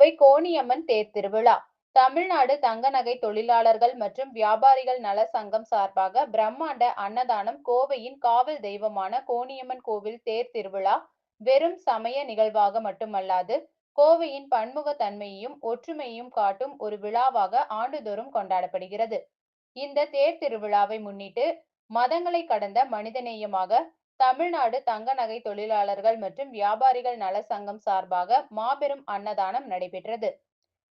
கோவை கோணியம்மன் தேர் திருவிழா. தமிழ்நாடு தங்க நகை தொழிலாளர்கள் மற்றும் வியாபாரிகள் நல சங்கம் சார்பாக பிரம்மாண்ட அன்னதானம். கோவையின் காவல் தெய்வமான கோணியம்மன் கோவில் தேர் திருவிழா வெறும் சமய நிகழ்வாக மட்டுமல்லாது, கோவையின் பன்முகத்தன்மையையும் ஒற்றுமையையும் காட்டும் ஒரு விழாவாக ஆண்டுதோறும் கொண்டாடப்படுகிறது. இந்த தேர் திருவிழாவை முன்னிட்டு மதங்களை கடந்த மனிதநேயமாக தமிழ்நாடு தங்க நகை தொழிலாளர்கள் மற்றும் வியாபாரிகள் நல சங்கம் சார்பாக மாபெரும் அன்னதானம் நடைபெற்றது.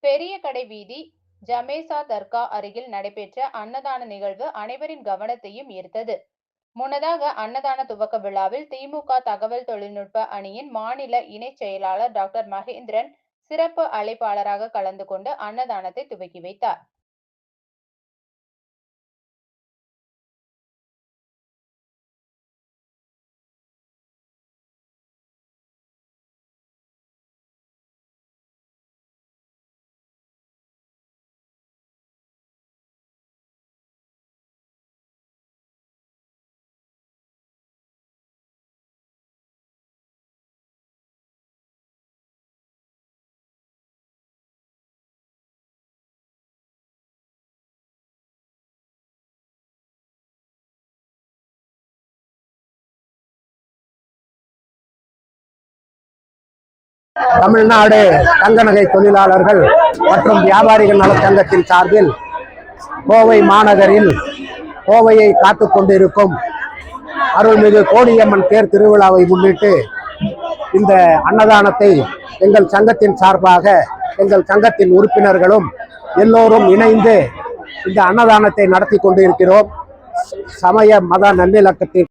பெரிய கடை வீதி ஜமேசா தர்கா அருகில் நடைபெற்ற அன்னதான நிகழ்வு அனைவரின் கவனத்தையும் ஈர்த்தது. முன்னதாக அன்னதான துவக்க விழாவில் திமுக தகவல் தொழில்நுட்ப அணியின் மாநில இணை செயலாளர் டாக்டர் மகேந்திரன் சிறப்பு அழைப்பாளராக கலந்து கொண்டு அன்னதானத்தை துவக்கி வைத்தார். தமிழ்நாடு தங்க நகை தொழிலாளர்கள் மற்றும் வியாபாரிகள் நலச்சங்கத்தின் சார்பில் கோவை மாநகரில் கோவையை காத்து கொண்டிருக்கும் அருள்மிகு கோணியம்மன் தேர் திருவிழாவை முன்னிட்டு இந்த அன்னதானத்தை எங்கள் சங்கத்தின் சார்பாக எங்கள் சங்கத்தின் உறுப்பினர்களும் எல்லோரும் இணைந்து இந்த அன்னதானத்தை நடத்தி கொண்டிருக்கிறோம். சமய மத நல்லிணக்கத்தின்